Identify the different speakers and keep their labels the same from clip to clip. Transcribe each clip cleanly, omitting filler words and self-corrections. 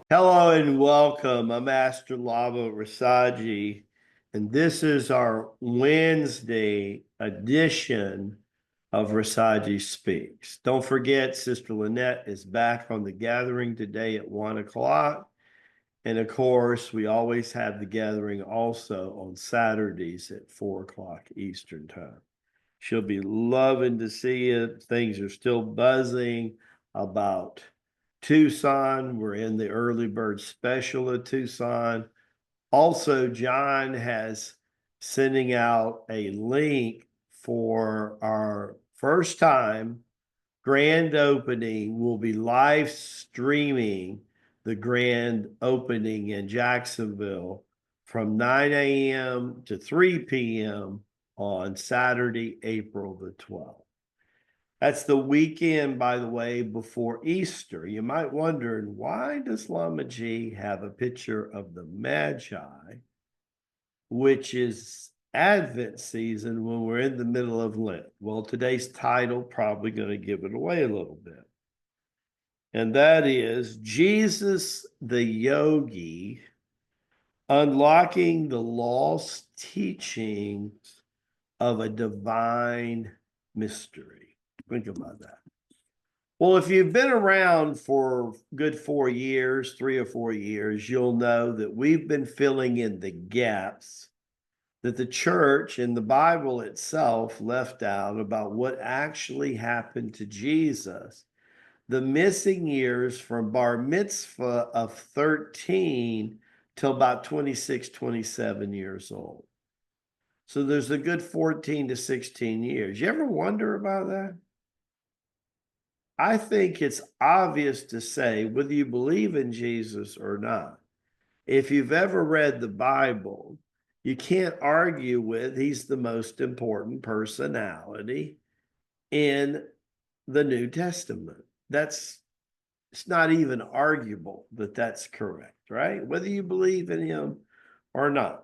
Speaker 1: Hello and welcome. I'm Master Lama Rasaji, and this is our Wednesday edition of Rasaji Speaks. Don't forget, Sister Lynette is back on the gathering today at 1 o'clock. And of course, we always have the gathering also on Saturdays at 4 o'clock Eastern Time. She'll be loving to see it. Things are still buzzing about Tucson. We're in the early bird special at Tucson. Also, John has sending out a link for our first time grand opening. We'll be live streaming the grand opening in Jacksonville from 9 a.m. to 3 p.m. on Saturday, April the 12th. That's the weekend, by the way, before Easter. You might wonder, why does Lama G have a picture of the Magi, which is Advent season when we're in the middle of Lent? Well, today's title probably going to give it away a little bit. And that is Jesus the Yogi, unlocking the lost teachings of a divine mystery. Think about that. Well, if you've been around for good 4 years, 3 or 4 years, you'll know that we've been filling in the gaps that the church and the Bible itself left out about what actually happened to Jesus. The missing years from bar mitzvah of 13 till about 26, 27 years old. So there's a good 14 to 16 years. You ever wonder about that? I think it's obvious to say, whether you believe in Jesus or not, if you've ever read the Bible, you can't argue with he's the most important personality in the New Testament. It's not even arguable that that's correct, right? Whether you believe in him or not.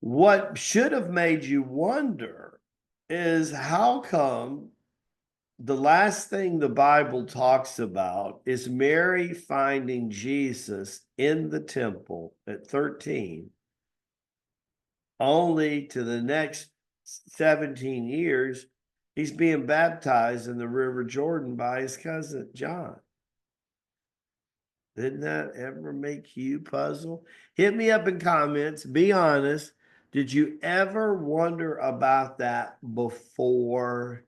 Speaker 1: What should have made you wonder is how come the last thing the Bible talks about is Mary finding Jesus in the temple at 13, only to the next 17 years, he's being baptized in the River Jordan by his cousin John. Didn't that ever make you puzzle? Hit me up in comments. Be honest. Did you ever wonder about that before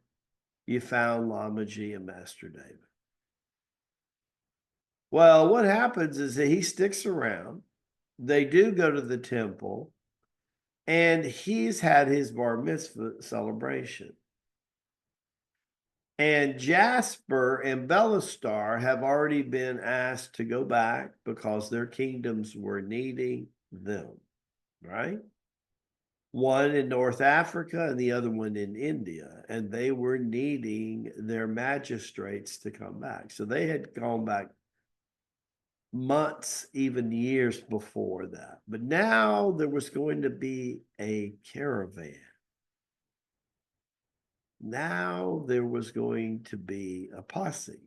Speaker 1: you found Lama G and Master David? Well, what happens is that he sticks around. They do go to the temple, and he's had his bar mitzvah celebration. And Jasper and Bellastar have already been asked to go back because their kingdoms were needing them, right? One in North Africa and the other one in India. And they were needing their magistrates to come back. So they had gone back months, even years before that. But now there was going to be a caravan. Now there was going to be a posse.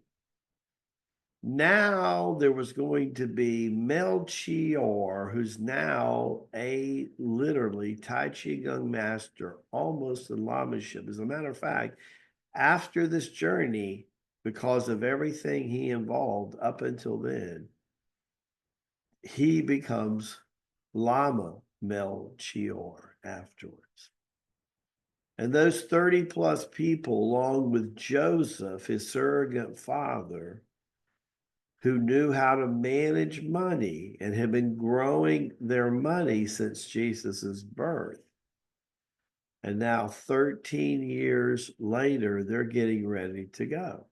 Speaker 1: Now there was going to be Melchior, who's now a literally Tai Chi Gong master, almost in lamaship. As a matter of fact, after this journey, because of everything he involved up until then, he becomes Lama Melchior afterwards. And those 30 plus people, along with Joseph, his surrogate father, who knew how to manage money and had been growing their money since Jesus's birth. And now 13 years later, they're getting ready to go.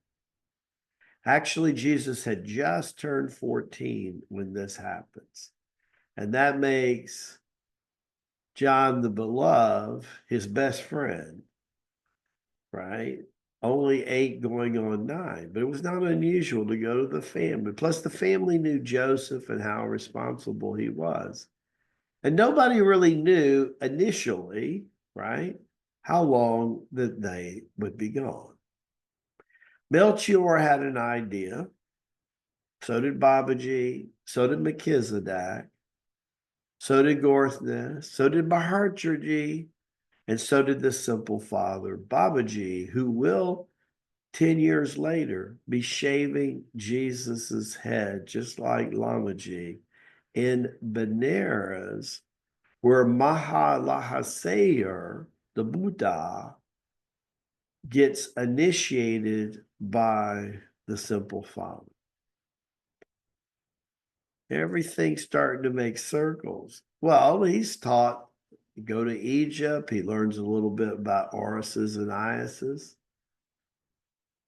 Speaker 1: Actually, Jesus had just turned 14 when this happens. And that makes John the Beloved his best friend, right? Only 8 going on 9, but it was not unusual to go to the family. Plus, the family knew Joseph and how responsible he was. And nobody really knew initially, right, how long that they would be gone. Melchior had an idea. So did Babaji. So did Melchizedek. So did Gorthna. So did Maharajji. And so did the simple father, Babaji, who will 10 years later be shaving Jesus's head, just like Lamaji, in Benares, where Mahalahasayer, the Buddha, gets initiated by the simple father. Everything's starting to make circles. Well, he's taught, go to Egypt, he learns a little bit about Orises and Iases,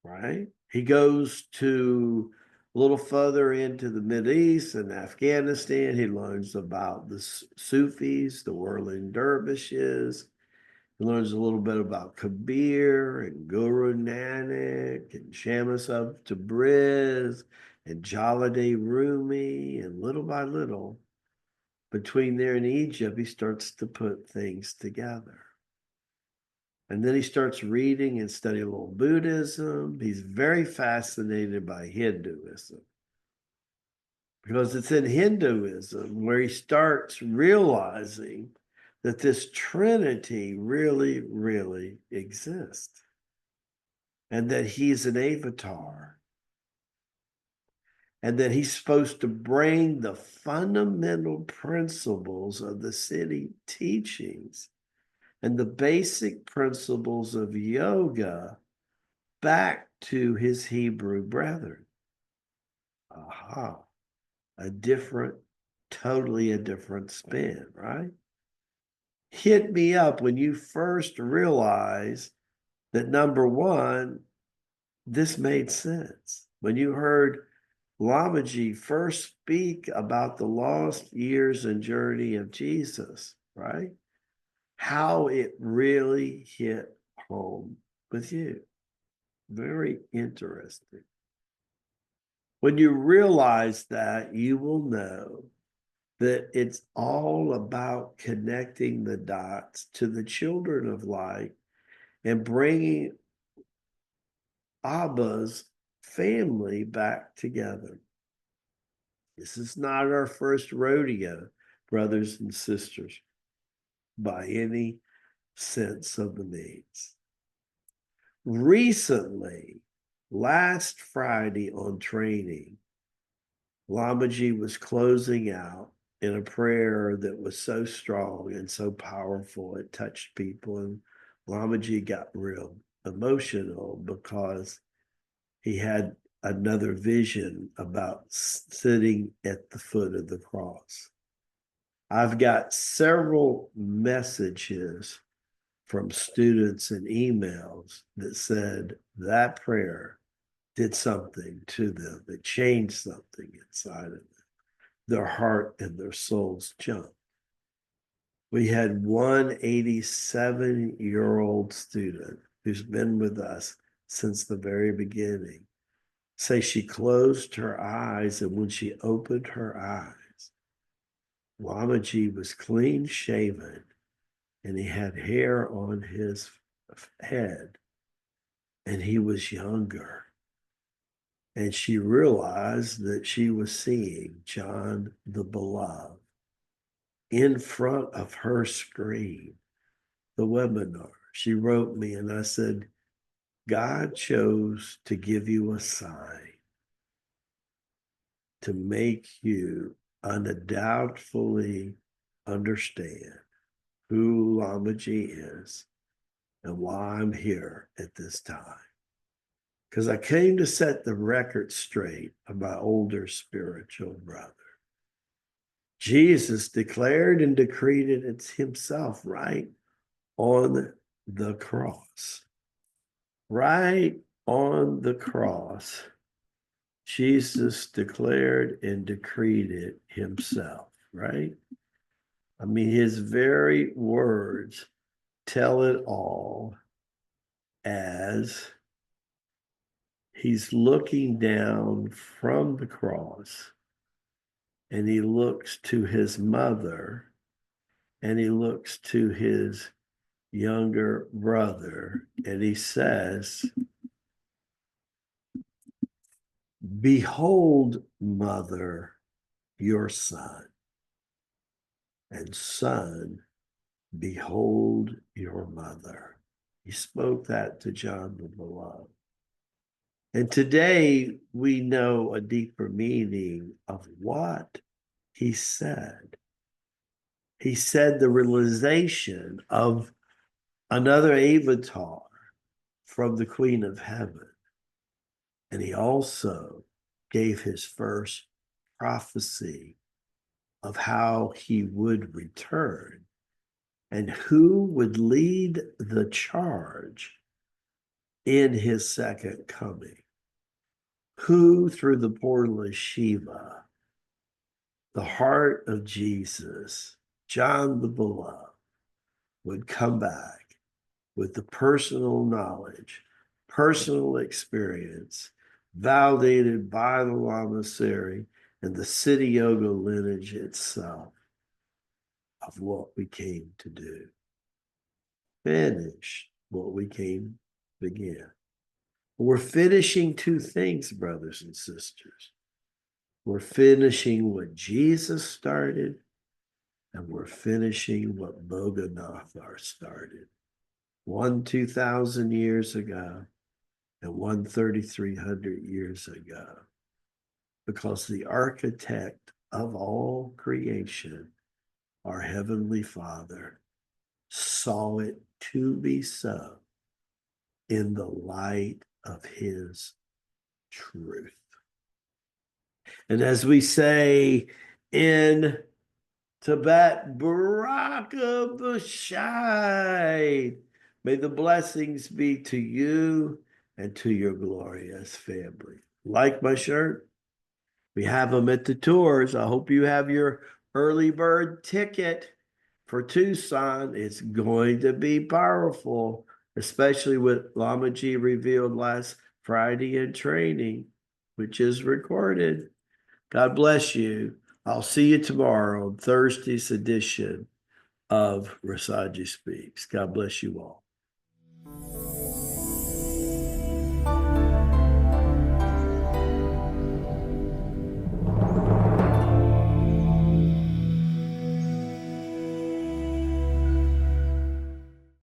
Speaker 1: right? He goes to a little further into the Middle East and Afghanistan. He learns about the Sufis, the whirling dervishes. He learns a little bit about Kabir and Guru Nanak and Shamas of Tabriz and Jalade Rumi. And little by little, between there and Egypt, he starts to put things together. And then he starts reading and studying a little Buddhism. He's very fascinated by Hinduism because it's in Hinduism where he starts realizing that this Trinity really, really exists and that he's an avatar and that he's supposed to bring the fundamental principles of the city teachings and the basic principles of yoga back to his Hebrew brethren. Aha, totally a different spin, right? Hit me up when you first realized that number one, this made sense. When you heard Lamaji first speak about the lost years and journey of Jesus, right? How it really hit home with you. Very interesting. When you realize that, you will know that it's all about connecting the dots to the children of light and bringing Abba's family back together. This is not our first rodeo, brothers and sisters, by any sense of the means. Recently, last Friday on training, Lamaji was closing out in a prayer that was so strong and so powerful, it touched people. And Lamaji got real emotional because he had another vision about sitting at the foot of the cross. I've got several messages from students and emails that said that prayer did something to them. It changed something inside of them. Their heart and their souls jumped. We had one 87-year-old student who's been with us since the very beginning say she closed her eyes, and when she opened her eyes, Lamaji was clean shaven and he had hair on his head and he was younger. And she realized that she was seeing John the Beloved in front of her screen, the webinar. She wrote me and I said, God chose to give you a sign to make you undoubtedly understand who Lamaji is and why I'm here at this time. Because I came to set the record straight of my older spiritual brother. Jesus declared and decreed it himself right on the cross. Right on the cross, Jesus declared and decreed it himself, right? I mean, his very words tell it all as he's looking down from the cross and he looks to his mother and he looks to his younger brother and he says, Behold, mother, your son, and son, behold your mother. He spoke that to John the Beloved. And today we know a deeper meaning of what he said. He said the realization of another avatar from the Queen of Heaven. And he also gave his first prophecy of how he would return and who would lead the charge in his second coming. Who, through the portal of Shiva, the heart of Jesus, John the Beloved, would come back with the personal knowledge, personal experience, validated by the Lama Rasaji and the Siddha Yoga lineage itself of what we came to do. Finish what we came to begin. We're finishing two things, brothers and sisters. We're finishing what Jesus started, and we're finishing what Boganathar started. One 2,000 years ago, and one 3,300 years ago. Because the architect of all creation, our Heavenly Father, saw it to be so in the light of his truth. And as we say in Tibet, Baraka Bashai, may the blessings be to you and to your glorious family. Like my shirt? We have them at the tours. I hope you have your early bird ticket for Tucson. It's going to be powerful, especially with Lama Ji revealed last Friday in training, which is recorded. God bless you. I'll see you tomorrow on Thursday's edition of Rasaji Speaks. God bless you all.